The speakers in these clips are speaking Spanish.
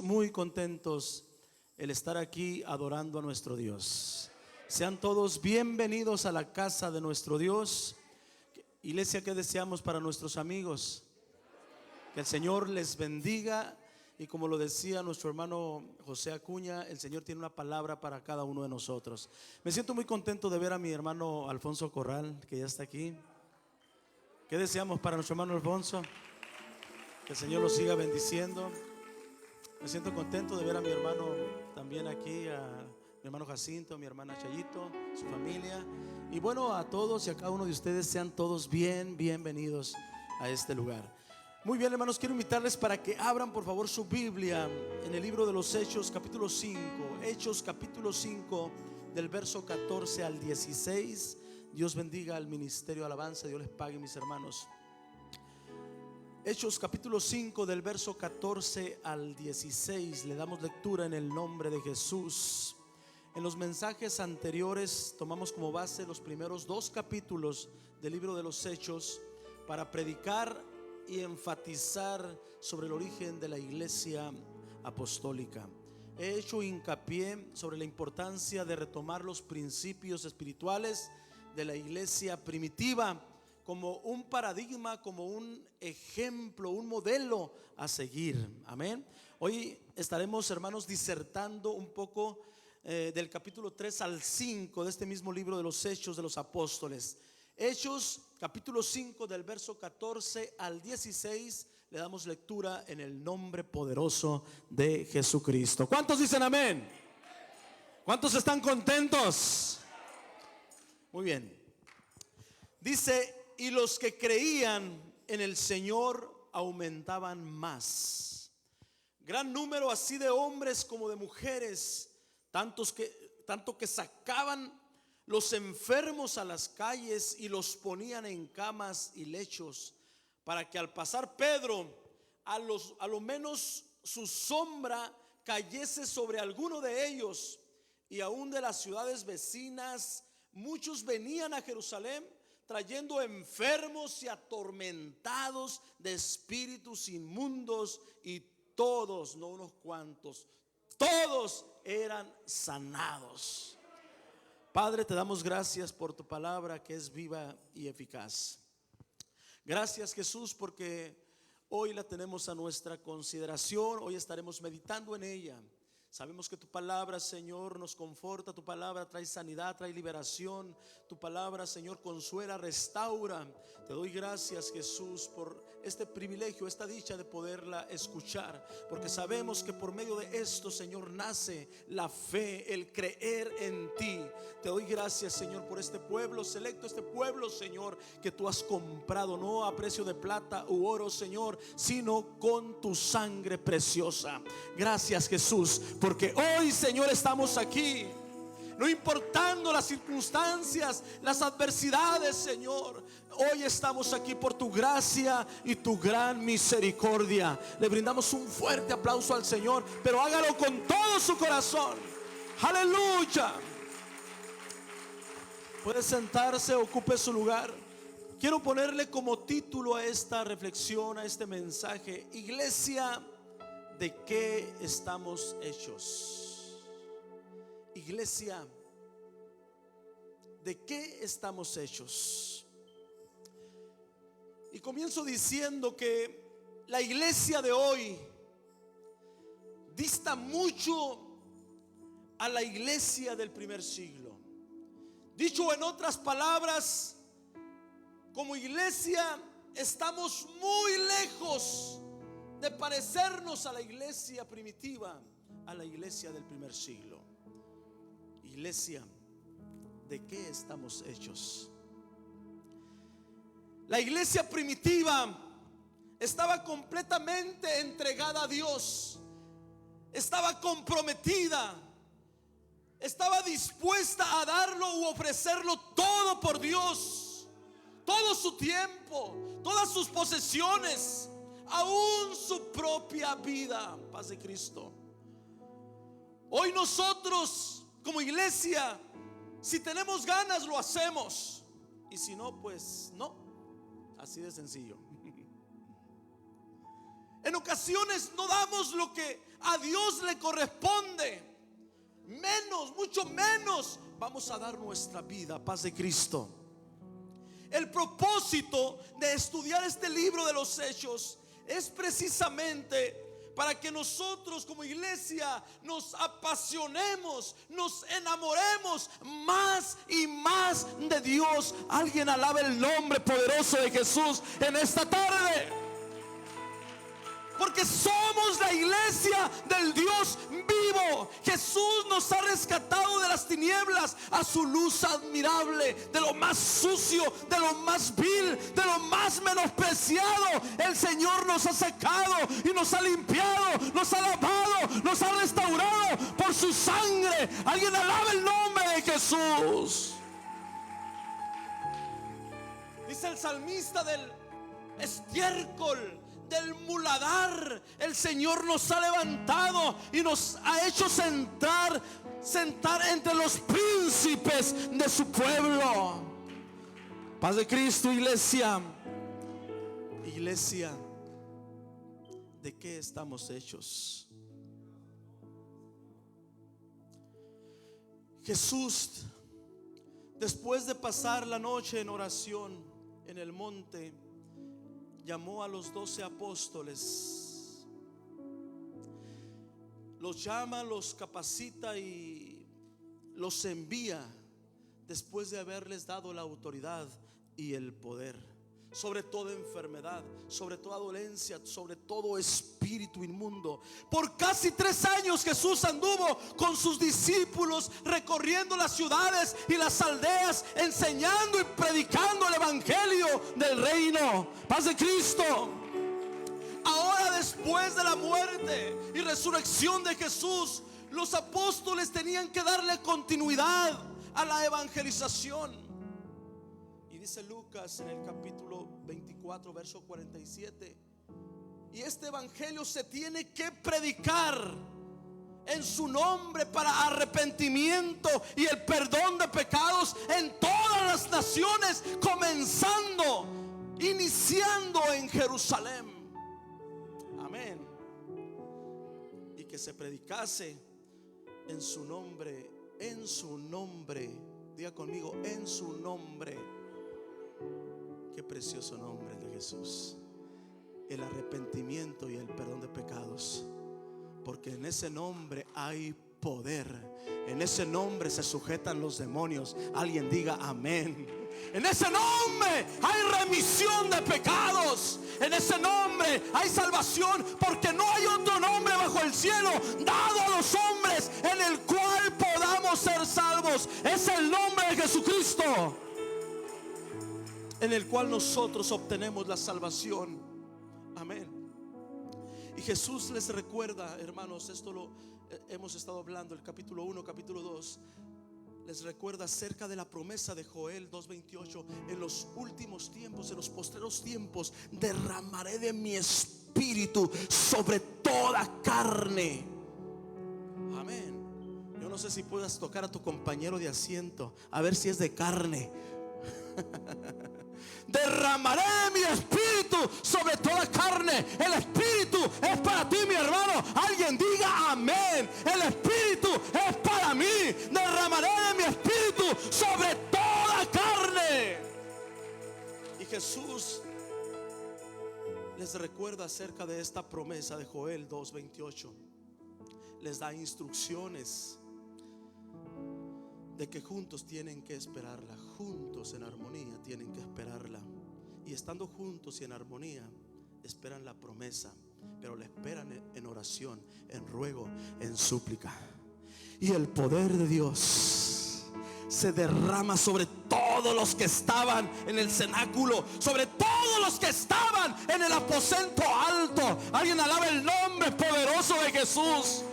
Muy contentos el estar aquí adorando a nuestro Dios. Sean todos bienvenidos a la casa de nuestro Dios. Iglesia, ¿qué deseamos para nuestros amigos? Que el Señor les bendiga. Y como lo decía nuestro hermano José Acuña, el Señor tiene una palabra para cada uno de nosotros. Me siento muy contento de ver a mi hermano Alfonso Corral, que ya está aquí. ¿Qué deseamos para nuestro hermano Alfonso? Que el Señor lo siga bendiciendo. Me siento contento de ver a mi hermano también aquí, a mi hermano Jacinto, a mi hermana Chayito, su familia. Y bueno, a todos y a cada uno de ustedes, sean todos bienvenidos a este lugar. Muy bien, hermanos, quiero invitarles para que abran por favor su Biblia en el libro de los Hechos, capítulo 5. Hechos, capítulo 5, del verso 14 al 16. Dios bendiga al ministerio de alabanza, Dios les pague, mis hermanos. Hechos capítulo 5 del verso 14 al 16. Le damos lectura en el nombre de Jesús. En los mensajes anteriores tomamos como base los primeros dos capítulos del libro de los Hechos para predicar y enfatizar sobre el origen de la iglesia apostólica. He hecho hincapié sobre la importancia de retomar los principios espirituales de la iglesia primitiva como un paradigma, como un ejemplo, un modelo a seguir. Amén. Hoy estaremos, hermanos, disertando un poco del capítulo 3 al 5 de este mismo libro de los Hechos de los Apóstoles. Hechos capítulo 5 del verso 14 al 16. Le damos lectura en el nombre poderoso de Jesucristo. ¿Cuántos dicen amén? ¿Cuántos están contentos? Muy bien. Dice: y los que creían en el Señor aumentaban más. Gran número así de hombres como de mujeres, tanto que sacaban los enfermos a las calles y los ponían en camas y lechos, para que al pasar Pedro, a lo menos su sombra cayese sobre alguno de ellos. Y aún de las ciudades vecinas muchos venían a Jerusalén, trayendo enfermos y atormentados de espíritus inmundos, y todos, no unos cuantos, todos eran sanados. Padre, te damos gracias por tu palabra que es viva y eficaz. Gracias, Jesús, porque hoy la tenemos a nuestra consideración. Hoy estaremos meditando en ella. Sabemos que tu palabra, Señor, nos conforta. Tu palabra trae sanidad, trae liberación. Tu palabra, Señor, consuela, restaura. Te doy gracias, Jesús, por este privilegio, esta dicha de poderla escuchar, porque sabemos que por medio de esto, Señor, nace la fe, el creer en ti. Te doy gracias, Señor, por este pueblo selecto, este pueblo, Señor, que tú has comprado, no a precio de plata u oro, Señor, sino con tu sangre preciosa. Gracias, Jesús, porque hoy, Señor, estamos aquí, no importando las circunstancias, las adversidades, Señor. Hoy estamos aquí por tu gracia y tu gran misericordia. Le brindamos un fuerte aplauso al Señor, pero hágalo con todo su corazón. Aleluya. Puede sentarse, ocupe su lugar. Quiero ponerle como título a esta reflexión, a este mensaje: Iglesia, ¿de qué estamos hechos? Iglesia, ¿de qué estamos hechos? Y comienzo diciendo que la iglesia de hoy dista mucho a la iglesia del primer siglo. Dicho en otras palabras, como iglesia estamos muy lejos de parecernos a la iglesia primitiva, a la iglesia del primer siglo. Iglesia, ¿de qué estamos hechos? La iglesia primitiva estaba completamente entregada a Dios, estaba comprometida, estaba dispuesta a darlo u ofrecerlo todo por Dios, todo su tiempo, todas sus posesiones, aún su propia vida. Paz de Cristo. Hoy nosotros como iglesia, si tenemos ganas lo hacemos, y si no, pues no. Así de sencillo. En ocasiones no damos lo que a Dios le corresponde, menos, mucho menos vamos a dar nuestra vida. Paz de Cristo. El propósito de estudiar este libro de los Hechos es precisamente para que nosotros como iglesia nos apasionemos, nos enamoremos más y más de Dios. Alguien alabe el nombre poderoso de Jesús en esta tarde. Porque somos la iglesia del Dios vivo. Jesús nos ha rescatado de las tinieblas a su luz admirable, de lo más sucio, de lo más vil, de lo más menospreciado. El Señor nos ha sacado y nos ha limpiado, nos ha lavado, nos ha restaurado por su sangre. Alguien alabe el nombre de Jesús. Dice el salmista del estiércol, del muladar, el Señor nos ha levantado y nos ha hecho sentar entre los príncipes de su pueblo. Paz de Cristo, iglesia. Iglesia, ¿de qué estamos hechos? Jesús, después de pasar la noche en oración en el monte, llamó a los 12 apóstoles, los llama, los capacita y los envía después de haberles dado la autoridad y el poder sobre toda enfermedad, sobre toda dolencia, sobre todo espíritu inmundo. Por casi 3 años Jesús anduvo con sus discípulos recorriendo las ciudades y las aldeas, enseñando y predicando el evangelio del reino. Paz de Cristo. Ahora, después de la muerte y resurrección de Jesús, los apóstoles tenían que darle continuidad a la evangelización. Dice Lucas en el capítulo 24, verso 47: y este evangelio se tiene que predicar en su nombre para arrepentimiento y el perdón de pecados en todas las naciones, iniciando en Jerusalén. Amén. Y que se predicase en su nombre, diga conmigo, en su nombre. Qué precioso nombre el de Jesús. El arrepentimiento y el perdón de pecados. Porque en ese nombre hay poder. En ese nombre se sujetan los demonios. Alguien diga amén. En ese nombre hay remisión de pecados. En ese nombre hay salvación. Porque no hay otro nombre bajo el cielo dado a los hombres en el cual podamos ser salvos. Es el nombre de Jesucristo, en el cual nosotros obtenemos la salvación. Amén. Y Jesús les recuerda, hermanos, esto lo hemos estado hablando, el capítulo 1, capítulo 2, les recuerda acerca de la promesa de Joel 2:28: en los últimos tiempos, en los postreros tiempos, derramaré de mi espíritu sobre toda carne. Amén. Yo no sé si puedas tocar a tu compañero de asiento, a ver si es de carne. Derramaré mi espíritu sobre toda carne. El espíritu es para ti, mi hermano. Alguien diga amén. El espíritu es para mí. Derramaré mi espíritu sobre toda carne. Y Jesús les recuerda acerca de esta promesa de Joel 2:28. Les da instrucciones de que juntos tienen que esperarla, juntos en armonía tienen que esperarla. Y estando juntos y en armonía, esperan la promesa, pero la esperan en oración, en ruego, en súplica. Y el poder de Dios se derrama sobre todos los que estaban en el cenáculo, sobre todos los que estaban en el aposento alto. Alguien alabe el nombre poderoso de Jesús.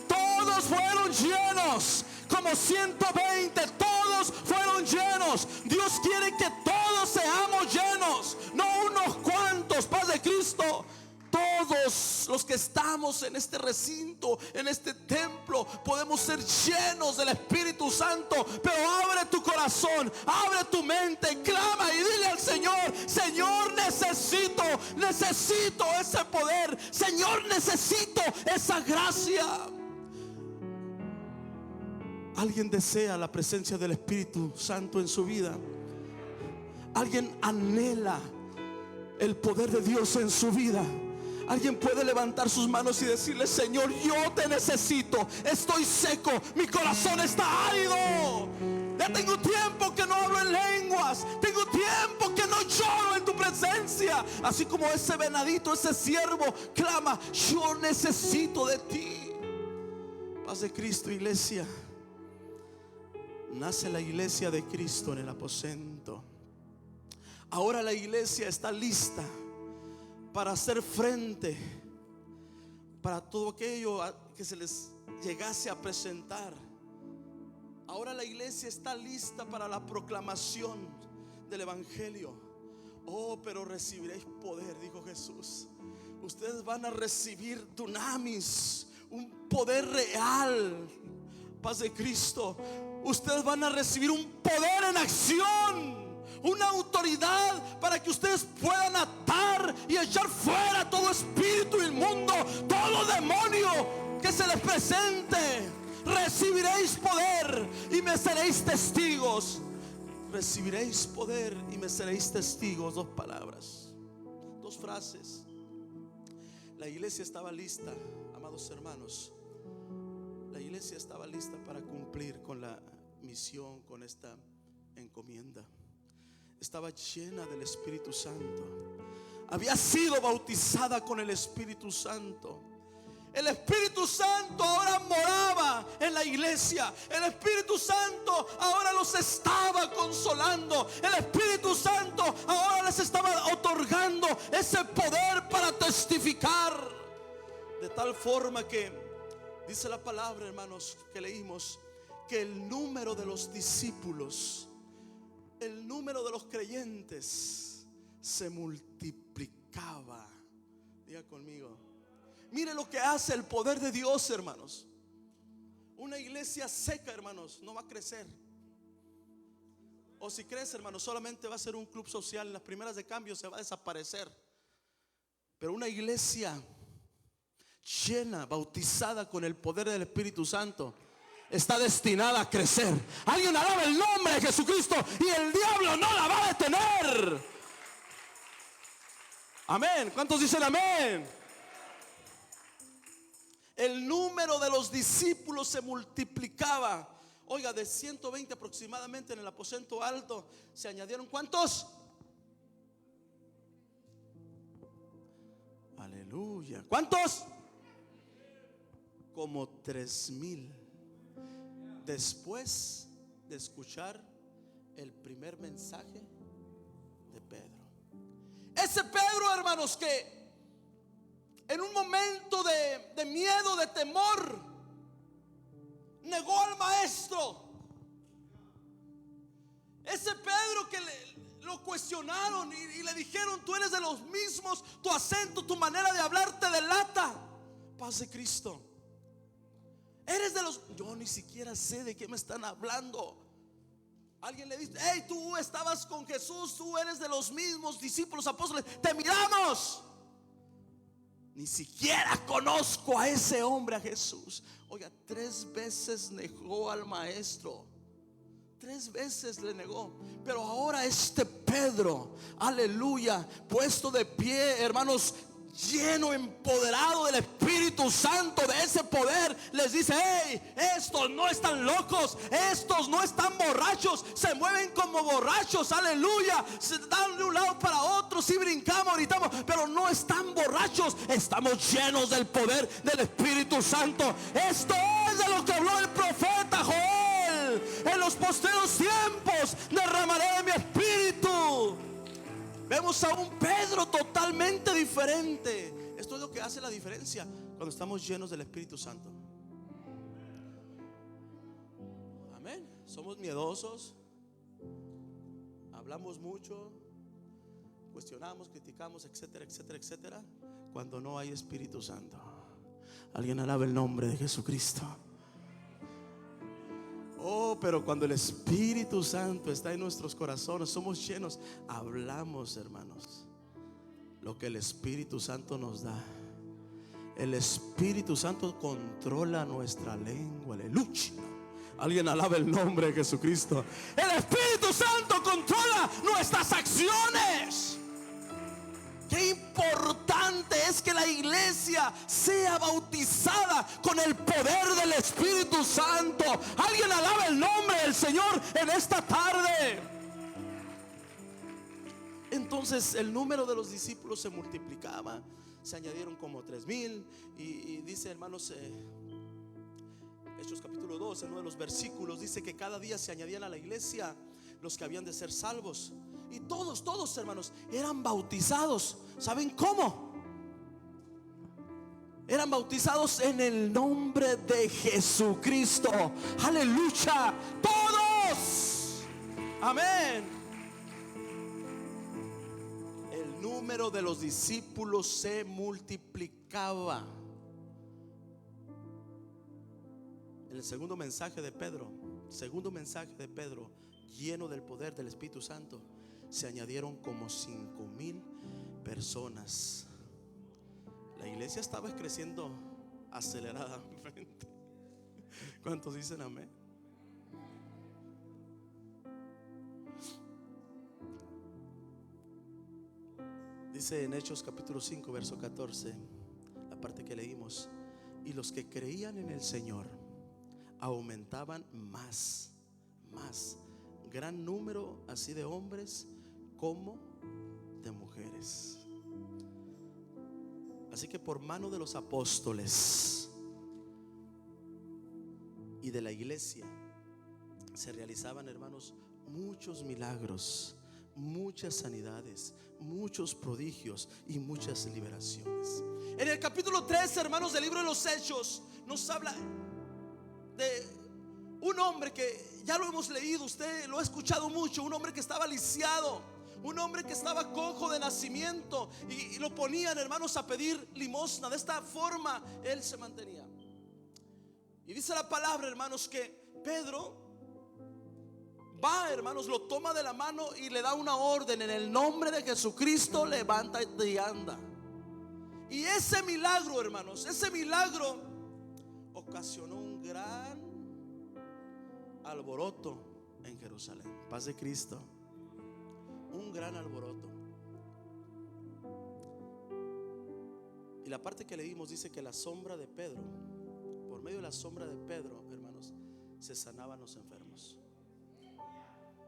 Todos fueron llenos, como 120, todos fueron llenos. Dios quiere que todos seamos llenos, no unos cuantos. Paz de Cristo. todos los que estamos en este recinto, en este templo, podemos ser llenos del Espíritu Santo. Pero abre tu corazón, abre tu mente, clama y dile al Señor: Señor, necesito ese poder. Señor, necesito esa gracia. ¿Alguien desea la presencia del Espíritu Santo en su vida? ¿Alguien anhela el poder de Dios en su vida? Alguien puede levantar sus manos y decirle: Señor, yo te necesito. Estoy seco, mi corazón está árido. Ya tengo tiempo que no hablo en lenguas. Tengo tiempo que no lloro en tu presencia. Así como ese venadito, ese siervo clama: yo necesito de ti. Paz de Cristo, iglesia. Nace la iglesia de Cristo en el aposento. Ahora la iglesia está lista para hacer frente para todo aquello que se les llegase a presentar. Ahora la iglesia está lista para la proclamación del evangelio. Oh, pero recibiréis poder, dijo Jesús. Ustedes van a recibir dunamis, un poder real. Paz de Cristo. Ustedes van a recibir un poder en acción, una autoridad para que ustedes puedan atar y echar fuera todo espíritu inmundo, todo demonio que se les presente. Recibiréis poder y me seréis testigos. Recibiréis poder y me seréis testigos. Dos palabras, dos frases. La iglesia estaba lista, amados hermanos. La iglesia estaba lista para cumplir con la misión, con esta encomienda. Estaba llena del Espíritu Santo. Había sido bautizada con el Espíritu Santo. El Espíritu Santo ahora moraba en la iglesia. El Espíritu Santo ahora los estaba consolando. El Espíritu Santo ahora les estaba otorgando ese poder para testificar. De tal forma que dice la palabra, hermanos, que leímos, que el número de los discípulos, el número de los creyentes se multiplicaba. Diga conmigo. Mire lo que hace el poder de Dios, hermanos. Una iglesia seca, hermanos, no va a crecer. O si crece, hermanos, solamente va a ser un club social. En las primeras de cambio se va a desaparecer. Pero una iglesia llena, bautizada con el poder del Espíritu Santo, está destinada a crecer. Alguien alaba el nombre de Jesucristo y el diablo no la va a detener. Amén. ¿Cuántos dicen amén? El número de los discípulos se multiplicaba. Oiga, de 120 aproximadamente en el aposento alto se añadieron ¿cuántos? Aleluya. ¿Cuántos? Como 3,000. Después de escuchar el primer mensaje de Pedro. Ese Pedro, hermanos, que en un momento de miedo, de temor, negó al maestro. Ese Pedro que lo cuestionaron y le dijeron: tú eres de los mismos, tu acento, tu manera de hablar te delata. Paz de Cristo. Eres de los... Yo ni siquiera sé de qué me están hablando. Alguien le dice: hey, tú estabas con Jesús, tú eres de los mismos discípulos, apóstoles, te miramos. Ni siquiera conozco a ese hombre, a Jesús. Oiga, 3 veces negó al maestro. 3 veces le negó. Pero ahora este Pedro, aleluya, puesto de pie, hermanos, lleno, empoderado del Espíritu Santo, de ese poder, les dice: hey, estos no están locos, estos no están borrachos, se mueven como borrachos, aleluya, se dan de un lado para otro, si brincamos, gritamos, pero no están borrachos, estamos llenos del poder del Espíritu Santo. Esto es de lo que habló el profeta Joel: en los postreros tiempos derramaré de mi espíritu. Vemos a un Pedro totalmente diferente. Esto es lo que hace la diferencia cuando estamos llenos del Espíritu Santo. Amén. Somos miedosos, hablamos mucho, cuestionamos, criticamos, etcétera, etcétera, etcétera. cuando no hay Espíritu Santo. Alguien alaba el nombre de Jesucristo. Oh, pero cuando el Espíritu Santo está en nuestros corazones, somos llenos, hablamos, hermanos, lo que el Espíritu Santo nos da. El Espíritu Santo controla nuestra lengua. Aleluya. Alguien alaba el nombre de Jesucristo. El Espíritu Santo controla nuestras acciones. Qué importante es que la iglesia sea bautizada con el poder del Espíritu Santo. Alguien alaba el nombre del Señor en esta tarde. Entonces el número de los discípulos se multiplicaba. Se añadieron como 3,000. Y dice, hermanos, Hechos capítulo 2, en uno de los versículos, dice que cada día se añadían a la iglesia los que habían de ser salvos. Y todos, hermanos, eran bautizados. ¿Saben cómo? Eran bautizados en el nombre de Jesucristo. Aleluya. Todos. Amén. El número de los discípulos se multiplicaba. En el segundo mensaje de Pedro, lleno del poder del Espíritu Santo, se añadieron como 5,000 personas. La iglesia estaba creciendo aceleradamente. ¿Cuántos dicen amén? Dice en Hechos capítulo 5 verso 14, la parte que leímos: y los que creían en el Señor aumentaban más, gran número así de hombres como de mujeres. Así que por mano de los apóstoles y de la iglesia se realizaban, hermanos, muchos milagros, muchas sanidades, muchos prodigios y muchas liberaciones. En el capítulo 3, hermanos, del libro de los Hechos, nos habla de un hombre que ya lo hemos leído, usted lo ha escuchado mucho. Un hombre que estaba lisiado, un hombre que estaba cojo de nacimiento, y lo ponían, hermanos, a pedir limosna. De esta forma él se mantenía. Y dice la palabra, hermanos, que Pedro va, hermanos, lo toma de la mano y le da una orden: en el nombre de Jesucristo, levántate y anda. Y ese milagro, hermanos, ese milagro ocasionó un gran alboroto en Jerusalén. Paz de Cristo. Un gran alboroto. Y la parte que leímos dice que la sombra de Pedro, por medio de la sombra de Pedro, hermanos, se sanaban los enfermos.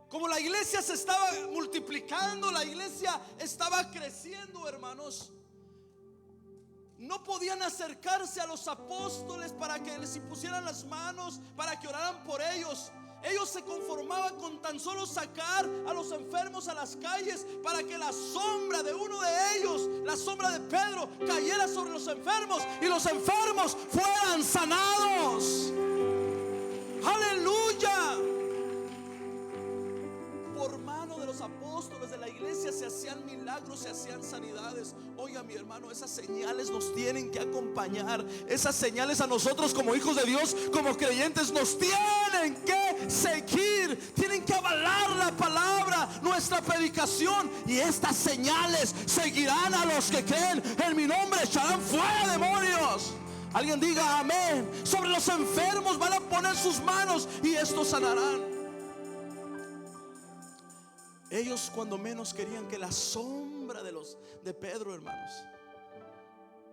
Como la iglesia se estaba multiplicando, la iglesia estaba creciendo, hermanos, no podían acercarse a los apóstoles para que les impusieran las manos, para que oraran por ellos. Ellos se conformaban con tan solo sacar a los enfermos a las calles, para que la sombra de uno de ellos, la sombra de Pedro, cayera sobre los enfermos y los enfermos fueran sanados. Aleluya. Por mano de los apóstoles de la iglesia se hacían milagros, se hacían sanidades. Oiga, mi hermano, esas señales nos tienen que acompañar. Esas señales a nosotros como hijos de Dios, como creyentes, nos tienen que seguir. Tienen que avalar la palabra, nuestra predicación. Y estas señales seguirán a los que creen en mi nombre. Echarán fuera demonios. Alguien diga amén. Sobre los enfermos van a poner sus manos y estos sanarán. Ellos cuando menos querían que la sombra de Pedro, hermanos,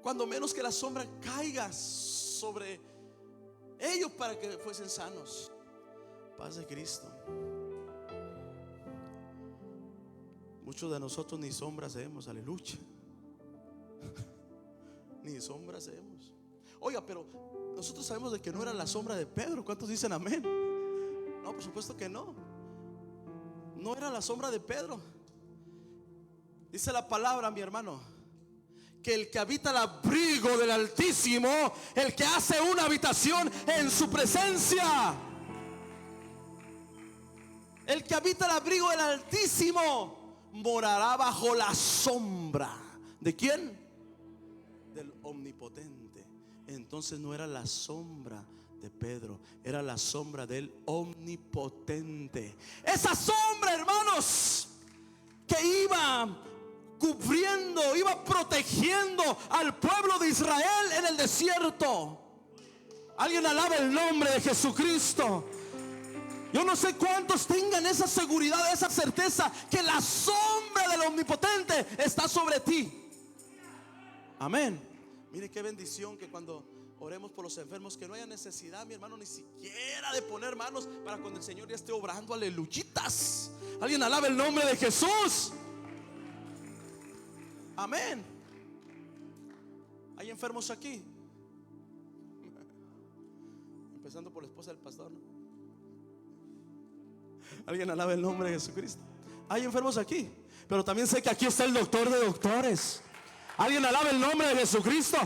cuando menos que la sombra caiga sobre ellos para que fuesen sanos. Paz de Cristo. Muchos de nosotros ni sombras vemos, aleluya. Ni sombras vemos. Oiga, pero nosotros sabemos de que no era la sombra de Pedro. ¿Cuántos dicen amén? No, por supuesto que no. No era la sombra de Pedro. Dice la palabra, mi hermano, que el que habita el abrigo del Altísimo, el que hace una habitación en su presencia, el que habita el abrigo del Altísimo morará bajo la sombra. ¿De quién? del omnipotente. Entonces no era la sombra de Pedro, era la sombra del omnipotente. Esa sombra, hermanos, que iba cubriendo, iba protegiendo al pueblo de Israel en el desierto. Alguien alaba el nombre de Jesucristo. Yo no sé cuántos tengan esa seguridad, esa certeza que la sombra del omnipotente está sobre ti. Amén. Mire qué bendición que cuando oremos por los enfermos, que no haya necesidad, mi hermano, ni siquiera de poner manos, para cuando el Señor ya esté obrando. Aleluyitas. Alguien alaba el nombre de Jesús. Amén. ¿Hay enfermos aquí? Empezando por la esposa del pastor, ¿no? Alguien alaba el nombre de Jesucristo. Hay enfermos aquí, pero también sé que aquí está el doctor de doctores. Alguien alaba el nombre de Jesucristo.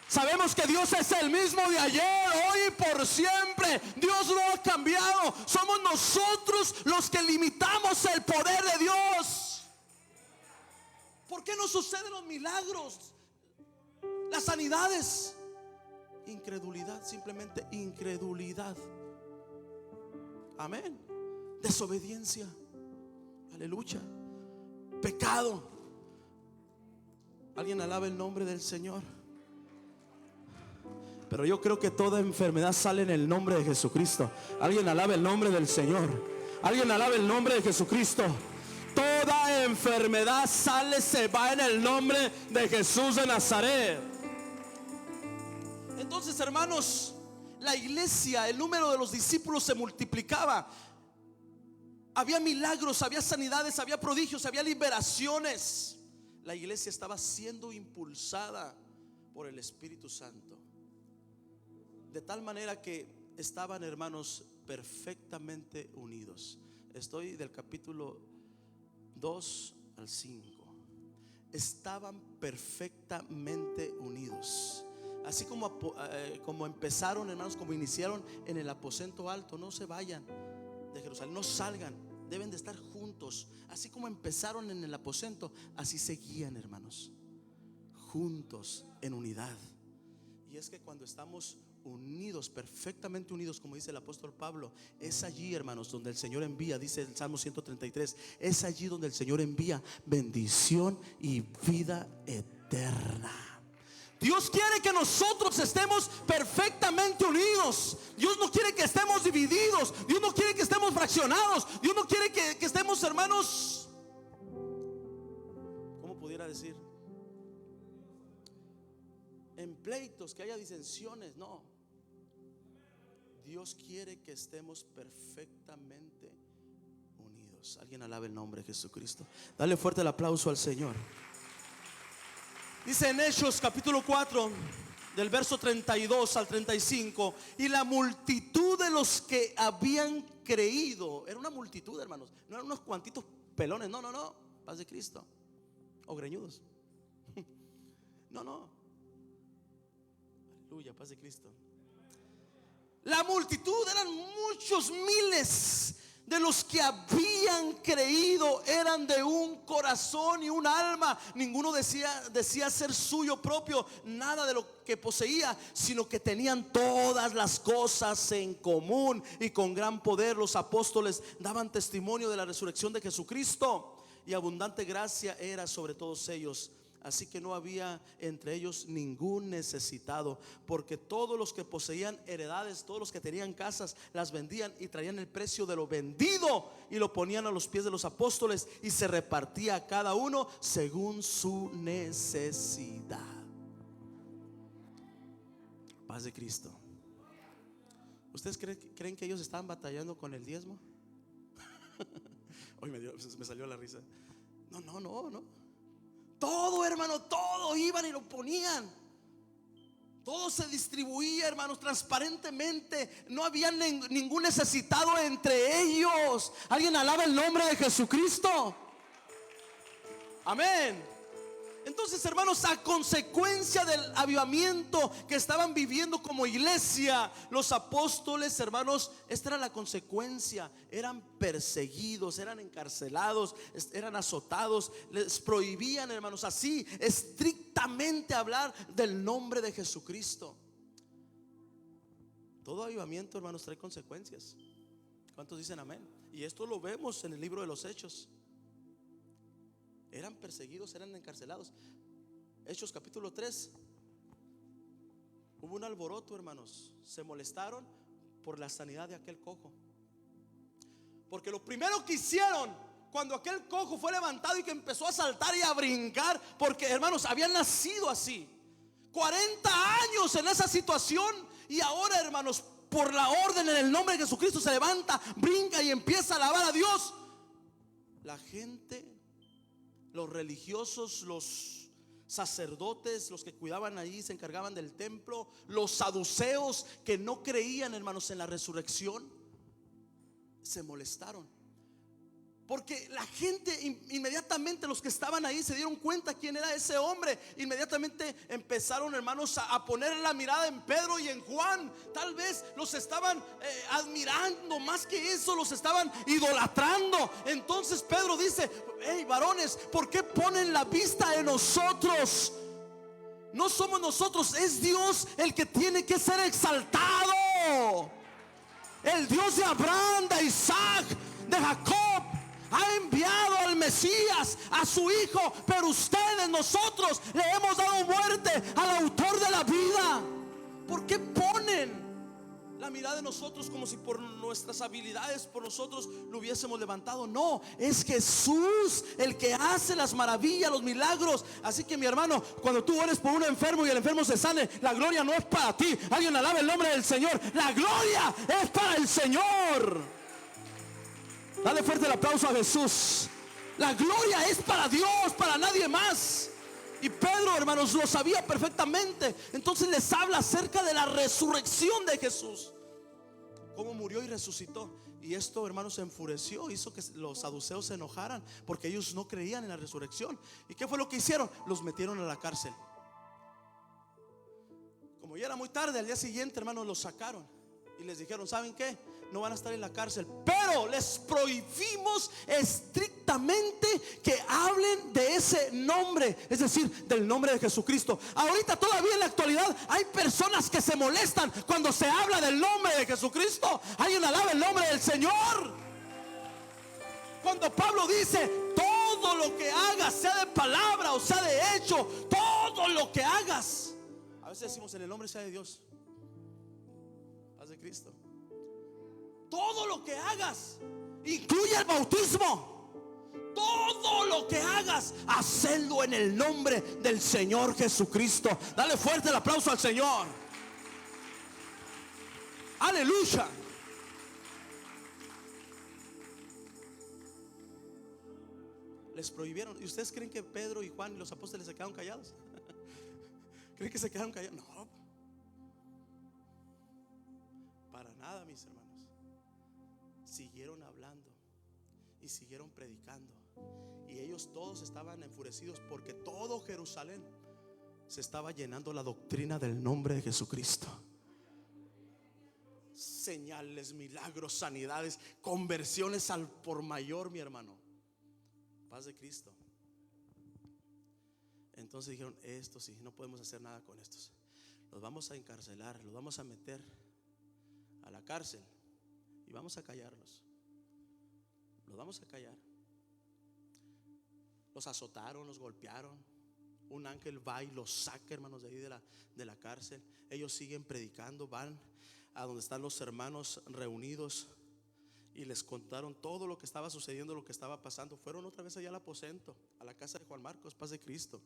Sabemos que Dios es el mismo de ayer, hoy y por siempre. Dios no ha cambiado. Somos nosotros los que limitamos el poder de Dios. ¿Por qué no suceden los milagros, las sanidades? Incredulidad, simplemente incredulidad. Amén. Desobediencia. Aleluya. Pecado. Alguien alaba el nombre del Señor. Pero yo creo que toda enfermedad sale en el nombre de Jesucristo. Alguien alaba el nombre del Señor. Alguien alaba el nombre de Jesucristo. Toda enfermedad sale, se va en el nombre de Jesús de Nazaret. Entonces, hermanos, la iglesia, el número de los discípulos se multiplicaba. Había milagros, había sanidades, había prodigios, había liberaciones. La iglesia estaba siendo impulsada por el Espíritu Santo, de tal manera que estaban, hermanos, perfectamente unidos. Estoy del capítulo 2 al 5. Estaban perfectamente unidos. Así como empezaron, hermanos, como iniciaron en el aposento alto. No se vayan de Jerusalén, no salgan, deben de estar juntos. Así como empezaron en el aposento, así seguían, hermanos, juntos en unidad. Y es que cuando estamos unidos, perfectamente unidos, como dice el apóstol Pablo, es allí, hermanos, donde el Señor envía, dice el Salmo 133, es allí donde el Señor envía bendición y vida eterna. Dios quiere que nosotros estemos perfectamente unidos. Dios no quiere que estemos divididos. Dios no quiere que estemos fraccionados. Dios no quiere que estemos, hermanos, ¿cómo pudiera decir? En pleitos, que haya disensiones. No. Dios quiere que estemos perfectamente unidos. Alguien alabe el nombre de Jesucristo. Dale fuerte el aplauso al Señor. Dice en Hechos capítulo 4, del verso 32 al 35, y la multitud de los que habían creído, era una multitud, hermanos, no eran unos cuantitos pelones, no, paz de Cristo, o greñudos, no, aleluya, paz de Cristo. La multitud eran muchos miles. De los que habían creído eran de un corazón y un alma. Ninguno decía ser suyo propio nada de lo que poseía, sino que tenían todas las cosas en común. Y con gran poder los apóstoles daban testimonio de la resurrección de Jesucristo, y abundante gracia era sobre todos ellos. Así que no había entre ellos ningún necesitado, porque todos los que poseían heredades, todos los que tenían casas, las vendían y traían el precio de lo vendido y lo ponían a los pies de los apóstoles, y se repartía a cada uno según su necesidad. Paz de Cristo. ¿Ustedes creen que ellos estaban batallando con el diezmo? Hoy me salió la risa. No. Todo, hermano, todo iban y lo ponían. Todo se distribuía, hermanos, transparentemente. No había ningún necesitado entre ellos. Alguien alaba el nombre de Jesucristo. Amén. Entonces, hermanos, a consecuencia del avivamiento que estaban viviendo como iglesia, los apóstoles, hermanos, esta era la consecuencia. Eran perseguidos, eran encarcelados, eran azotados. Les prohibían, hermanos, así estrictamente hablar del nombre de Jesucristo. Todo avivamiento, hermanos, trae consecuencias. ¿Cuántos dicen amén? Y esto lo vemos en el libro de los Hechos. Eran perseguidos, eran encarcelados. Hechos capítulo 3. Hubo un alboroto, hermanos. Se molestaron por la sanidad de aquel cojo. Porque lo primero que hicieron cuando aquel cojo fue levantado y que empezó a saltar y a brincar, porque, hermanos, habían nacido así 40 años en esa situación, y ahora, hermanos, por la orden en el nombre de Jesucristo se levanta, brinca y empieza a alabar a Dios. La gente, los religiosos, los sacerdotes, los que cuidaban ahí, se encargaban del templo, los saduceos que no creían, hermanos, en la resurrección, se molestaron. Porque la gente inmediatamente, los que estaban ahí, se dieron cuenta quién era ese hombre. Inmediatamente empezaron, hermanos, a poner la mirada en Pedro y en Juan. Tal vez los estaban admirando, más que eso, los estaban idolatrando. Entonces Pedro dice: hey, varones, ¿por qué ponen la vista en nosotros? No somos nosotros, es Dios el que tiene que ser exaltado. El Dios de Abraham, de Isaac, de Jacob ha enviado al Mesías, a su Hijo. Pero ustedes, nosotros, le hemos dado muerte al autor de la vida. ¿Por qué ponen la mirada de nosotros como si por nuestras habilidades, por nosotros lo hubiésemos levantado? No, es Jesús el que hace las maravillas, los milagros. Así que, mi hermano, cuando tú ores por un enfermo y el enfermo se sane, la gloria no es para ti. Alguien alabe el nombre del Señor. La gloria es para el Señor. Dale fuerte el aplauso a Jesús. La gloria es para Dios, para nadie más. Y Pedro, hermanos, lo sabía perfectamente. Entonces les habla acerca de la resurrección de Jesús, cómo murió y resucitó. Y esto, hermanos, se enfureció, hizo que los saduceos se enojaran, porque ellos no creían en la resurrección. ¿Y qué fue lo que hicieron? Los metieron a la cárcel. Como ya era muy tarde, al día siguiente, hermanos, los sacaron y les dijeron: ¿saben qué? No van a estar en la cárcel, pero les prohibimos estrictamente que hablen de ese nombre, es decir, del nombre de Jesucristo. Ahorita todavía en la actualidad hay personas que se molestan cuando se habla del nombre de Jesucristo. Alguien alaba el nombre del Señor. Cuando Pablo dice: todo lo que hagas, sea de palabra o sea de hecho, todo lo que hagas. A veces decimos: en el nombre sea de Dios, paz de Cristo. Todo lo que hagas, incluye el bautismo. Todo lo que hagas, hacedlo en el nombre del Señor Jesucristo. Dale fuerte el aplauso al Señor. Aleluya. Les prohibieron. ¿Y ustedes creen que Pedro y Juan y los apóstoles se quedaron callados? ¿Creen que se quedaron callados? No, para nada, mis hermanos. Siguieron hablando y siguieron predicando. Y ellos todos estaban enfurecidos porque todo Jerusalén se estaba llenando la doctrina del nombre de Jesucristo. Señales, milagros, sanidades, conversiones al por mayor, mi hermano. Paz de Cristo. Entonces dijeron: esto sí, no podemos hacer nada con estos. Los vamos a encarcelar, los vamos a meter a la cárcel y vamos a callarlos. Los vamos a callar. Los azotaron, los golpearon. Un ángel va y los saca, hermanos, de ahí de la cárcel. Ellos siguen predicando, van a donde están los hermanos reunidos y les contaron todo lo que estaba sucediendo, lo que estaba pasando. Fueron otra vez allá al aposento, a la casa de Juan Marcos, paz de Cristo.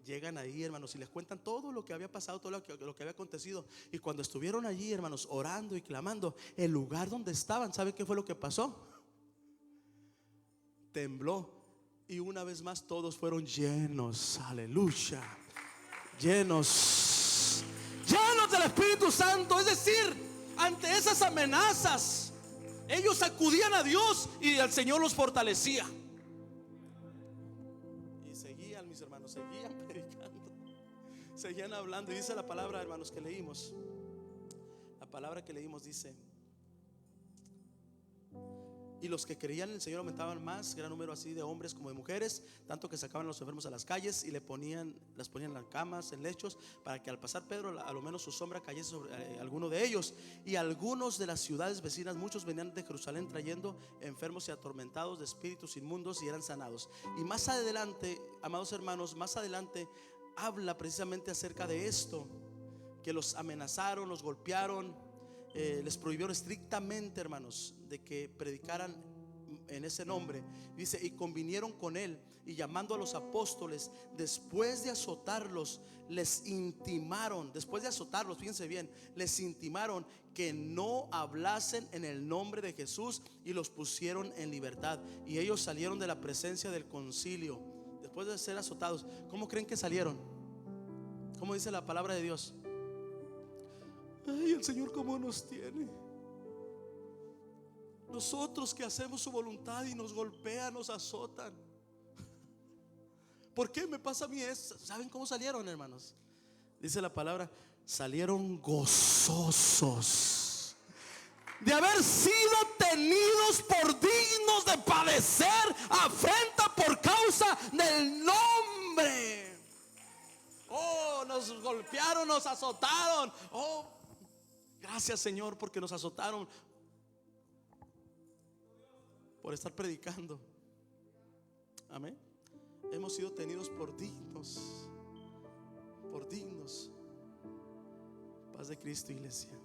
Llegan ahí, hermanos, y les cuentan todo lo que había pasado, todo lo que había acontecido. Y cuando estuvieron allí, hermanos, orando y clamando, el lugar donde estaban, ¿sabe qué fue lo que pasó? Tembló. Y una vez más todos fueron llenos, aleluya, llenos del Espíritu Santo. Es decir, ante esas amenazas, ellos acudían a Dios y el Señor los fortalecía. Y seguían, mis hermanos, seguían predicando, seguían hablando. Y dice la palabra, hermanos, que leímos. La palabra que leímos dice: y los que creían en el Señor aumentaban más, gran número así de hombres como de mujeres, tanto que sacaban a los enfermos a las calles y las ponían en las camas, en lechos, para que al pasar Pedro a lo menos su sombra cayese sobre alguno de ellos. Y algunos de las ciudades vecinas, muchos venían de Jerusalén trayendo enfermos y atormentados de espíritus inmundos, y eran sanados. Y más adelante, amados hermanos, más adelante habla precisamente acerca de esto, que los amenazaron, los golpearon, les prohibieron estrictamente, hermanos, de que predicaran en ese nombre. Dice: y convinieron con él, y llamando a los apóstoles, después de azotarlos, les intimaron, después de azotarlos, fíjense bien, les intimaron que no hablasen en el nombre de Jesús, y los pusieron en libertad. Y ellos salieron de la presencia del concilio después de ser azotados. ¿Cómo creen que salieron? ¿Cómo dice la palabra de Dios? Ay, el Señor cómo nos tiene. Nosotros que hacemos su voluntad y nos golpean, nos azotan. ¿Por qué me pasa a mí eso? ¿Saben cómo salieron, hermanos? Dice la palabra: salieron gozosos de haber sido tenidos por dignos de padecer afrenta por causa del nombre. Oh, nos golpearon, nos azotaron. Oh, gracias, Señor, porque nos azotaron por estar predicando. Amén. Hemos sido tenidos por dignos. Por dignos. Paz de Cristo, iglesia.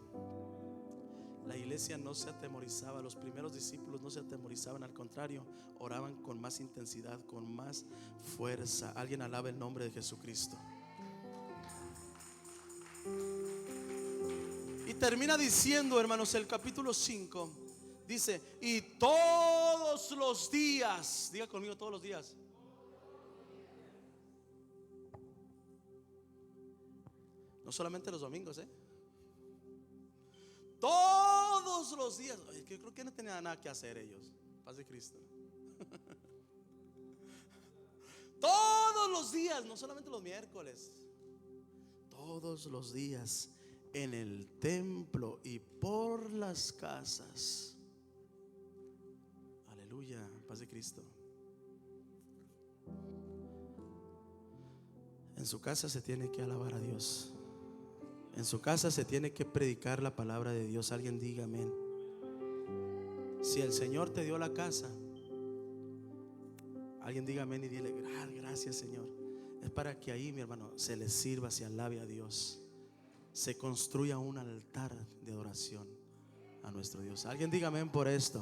La iglesia no se atemorizaba. Los primeros discípulos no se atemorizaban. Al contrario, oraban con más intensidad, con más fuerza. Alguien alaba el nombre de Jesucristo. Y termina diciendo, hermanos, el capítulo 5 dice: y todos los días, diga conmigo, todos los días. No solamente los domingos, todos los días. Yo creo que no tenían nada que hacer ellos. Paz de Cristo. Todos los días, no solamente los miércoles, todos los días, en el templo y por las casas. Aleluya, paz de Cristo. En su casa se tiene que alabar a Dios. En su casa se tiene que predicar la palabra de Dios. Alguien diga amén. Si el Señor te dio la casa, alguien diga amén y dile: gracias, Señor. Es para que ahí, mi hermano, se le sirva, se alabe a Dios, se construya un altar de adoración a nuestro Dios. Alguien diga amén por esto.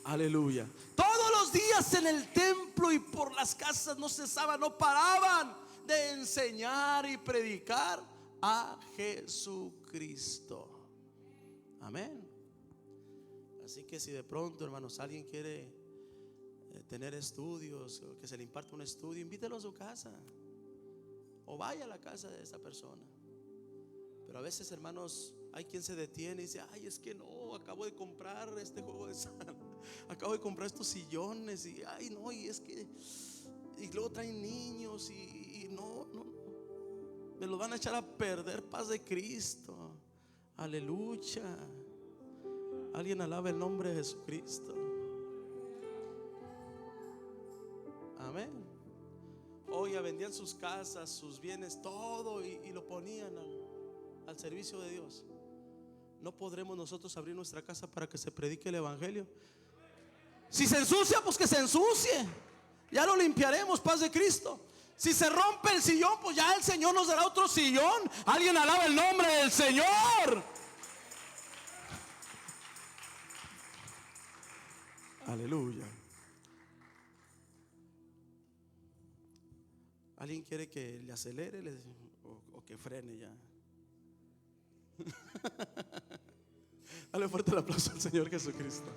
Aleluya. Todos los días en el templo y por las casas no cesaban, no paraban de enseñar y predicar a Jesucristo. Amén. Así que si de pronto, hermanos, alguien quiere tener estudios, o que se le imparte un estudio, invítelo a su casa o vaya a la casa de esa persona. Pero a veces, hermanos, hay quien se detiene y dice: ay, es que no, acabo de comprar este juego de sal, acabo de comprar estos sillones, y ay, no, y es que, y luego traen niños, y no, me los van a echar a perder. Paz de Cristo. Aleluya. Alguien alaba el nombre de Jesucristo. Amén. Oiga, vendían sus casas, sus bienes, todo, y lo ponían al servicio de Dios. ¿No podremos nosotros abrir nuestra casa para que se predique el evangelio? Si se ensucia, pues que se ensucie, ya lo limpiaremos. Paz de Cristo. Si se rompe el sillón, pues ya el Señor nos dará otro sillón. Alguien alaba el nombre del Señor. Aleluya. ¿Alguien quiere que le acelere o que frene ya? Dale fuerte el aplauso al Señor Jesucristo.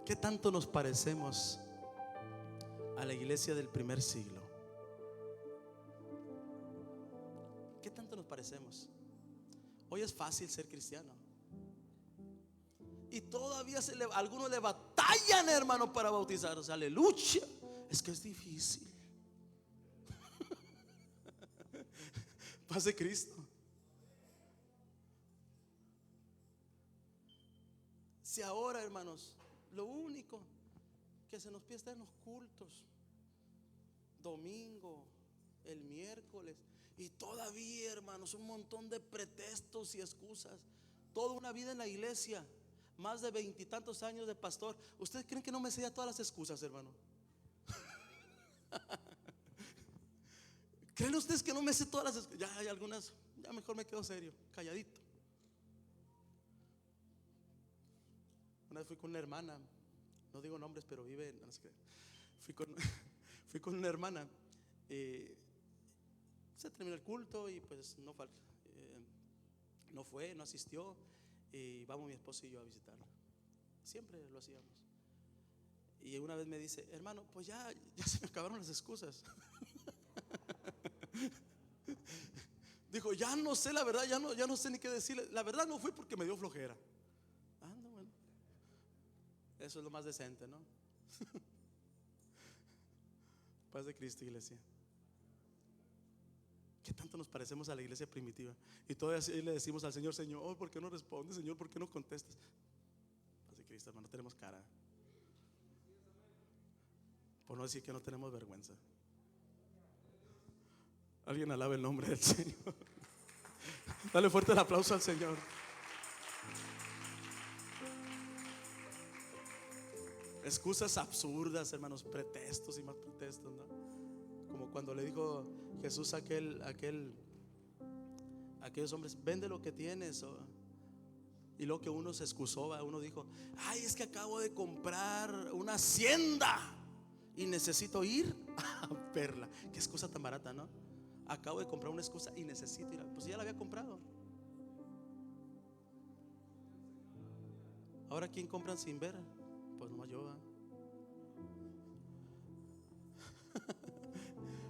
¿Qué tanto nos parecemos a la iglesia del primer siglo? ¿Qué tanto nos parecemos? Hoy es fácil ser cristiano. Y todavía algunos le batallan, hermano, para bautizarse. Aleluya. Es que es difícil. Paz de Cristo. Si ahora, hermanos, lo único que se nos pide estar en los cultos, domingo, el miércoles, y todavía, hermanos, un montón de pretextos y excusas. Toda una vida en la iglesia, más de 20 y tantos años de pastor. ¿Ustedes creen que no me sé todas las excusas, hermano? ¿Creen ustedes que no me sé todas las excusas? Ya hay algunas, ya mejor me quedo serio, calladito. Una vez fui con una hermana, no digo nombres, pero vive, no sé qué. Fui con una hermana. Se terminó el culto y pues no asistió. Y vamos mi esposo y yo a visitarla. Siempre lo hacíamos. Y una vez me dice: hermano, pues ya se me acabaron las excusas. Dijo: ya no sé la verdad, ya no sé ni qué decirle. La verdad no fui porque me dio flojera. No, bueno. Eso es lo más decente, ¿no? Paz de Cristo, iglesia. ¿Qué tanto nos parecemos a la iglesia primitiva? Y todavía le decimos al Señor: Señor, ¿por qué no respondes? Señor, ¿por qué no contestas? Paz de Cristo, hermano, no tenemos cara. Por no decir que no tenemos vergüenza. Alguien alabe el nombre del Señor. Dale fuerte el aplauso al Señor. Excusas absurdas, hermanos, pretextos y más pretextos, ¿no? Como cuando le dijo Jesús a aquellos hombres: vende lo que tienes. Y luego que uno se excusó, uno dijo: ay, es que acabo de comprar una hacienda y necesito ir a verla. Qué excusa tan barata, ¿no? Acabo de comprar una excusa y necesito ir. Pues ya la había comprado. Ahora, ¿quién compran sin ver? Pues nomás yo.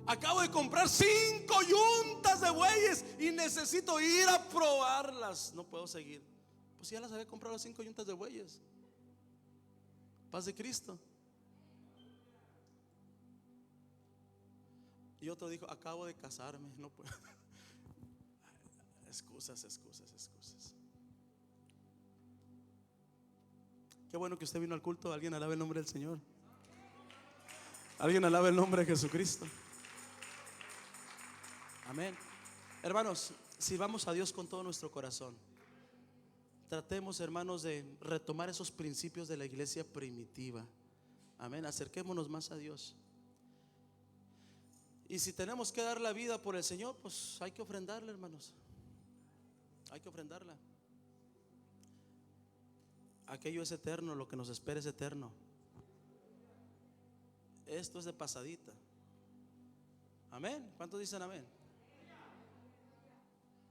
Acabo de comprar 5 yuntas de bueyes y necesito ir a probarlas. No puedo seguir. Pues ya las había comprado, las 5 yuntas de bueyes. Paz de Cristo. Y otro dijo: acabo de casarme, no puedo. Excusas. Qué bueno que usted vino al culto. Alguien alabe el nombre del Señor. Alguien alabe el nombre de Jesucristo. Amén. Hermanos, sirvamos a Dios con todo nuestro corazón. Tratemos, hermanos, de retomar esos principios de la iglesia primitiva. Amén. Acerquémonos más a Dios. Y si tenemos que dar la vida por el Señor, pues hay que ofrendarle, hermanos. Hay que ofrendarla. Aquello es eterno, lo que nos espera es eterno. Esto es de pasadita. Amén. ¿Cuántos dicen amén?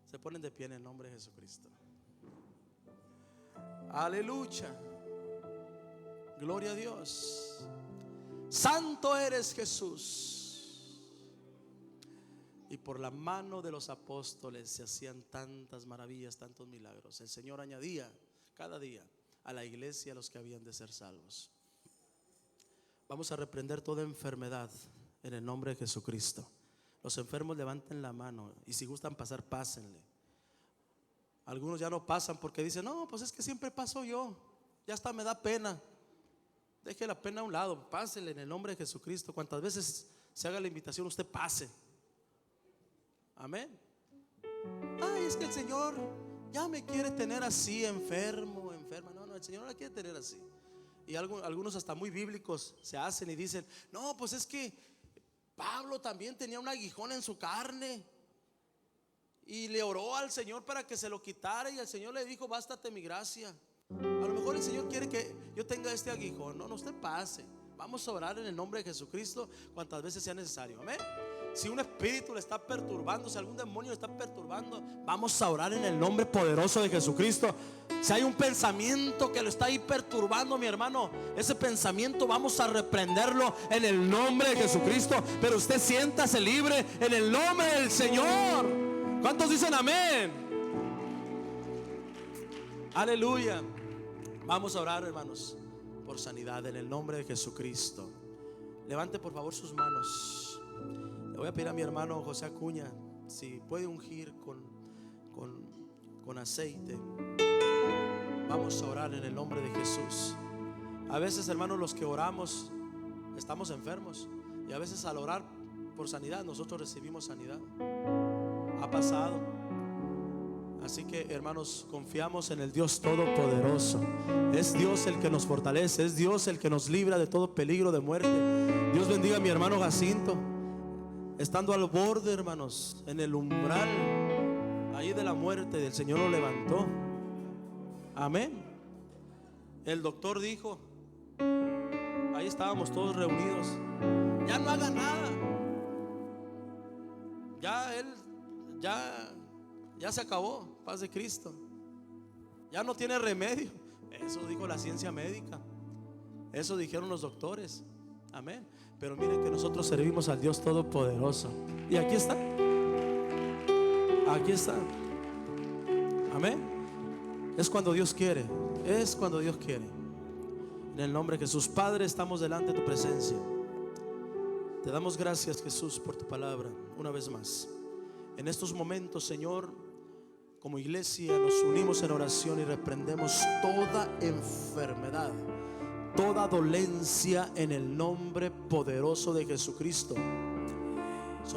Se ponen de pie en el nombre de Jesucristo. Aleluya. Gloria a Dios. Santo eres, Jesús. Y por la mano de los apóstoles se hacían tantas maravillas, tantos milagros. El Señor añadía cada día a la iglesia a los que habían de ser salvos. Vamos a reprender toda enfermedad en el nombre de Jesucristo. Los enfermos levanten la mano y si gustan pasar, pásenle. Algunos ya no pasan porque dicen: no, pues es que siempre paso yo, ya hasta me da pena. Deje la pena a un lado, pásele en el nombre de Jesucristo. Cuantas veces se haga la invitación, usted pase. Amén. Ay, es que el Señor ya me quiere tener así, enfermo, enferma. No, el Señor no la quiere tener así. Y algunos hasta muy bíblicos se hacen y dicen: no, pues es que Pablo también tenía un aguijón en su carne y le oró al Señor para que se lo quitara, y el Señor le dijo: bástate mi gracia. A lo mejor el Señor quiere que yo tenga este aguijón. No, usted pase. Vamos a orar en el nombre de Jesucristo cuantas veces sea necesario. Amén. Si un espíritu le está perturbando, si algún demonio le está perturbando, vamos a orar en el nombre poderoso de Jesucristo. Si hay un pensamiento que lo está ahí perturbando, mi hermano, ese pensamiento vamos a reprenderlo en el nombre de Jesucristo. Pero usted siéntase libre en el nombre del Señor. ¿Cuántos dicen amén? Aleluya. Vamos a orar, hermanos, por sanidad en el nombre de Jesucristo. Levante por favor sus manos. Le voy a pedir a mi hermano José Acuña si puede ungir con aceite. Vamos a orar en el nombre de Jesús. A veces, hermanos, los que oramos estamos enfermos, y a veces al orar por sanidad nosotros recibimos sanidad. Ha pasado. Así que, hermanos, confiamos en el Dios Todopoderoso. Es Dios el que nos fortalece, es Dios el que nos libra de todo peligro de muerte. Dios bendiga a mi hermano Jacinto, estando al borde, hermanos, en el umbral ahí de la muerte, el Señor lo levantó. Amén. El doctor dijo, ahí estábamos todos reunidos, ya no haga nada, ya él, ya se acabó, paz de Cristo, ya no tiene remedio. Eso dijo la ciencia médica, eso dijeron los doctores. Amén. Pero miren que nosotros servimos al Dios Todopoderoso, y aquí está, aquí está. Amén. Es cuando Dios quiere, es cuando Dios quiere. En el nombre de Jesús. Padre, estamos delante de tu presencia. Te damos gracias, Jesús, por tu palabra una vez más. En estos momentos, Señor, como iglesia nos unimos en oración y reprendemos toda enfermedad, toda dolencia en el nombre poderoso de Jesucristo.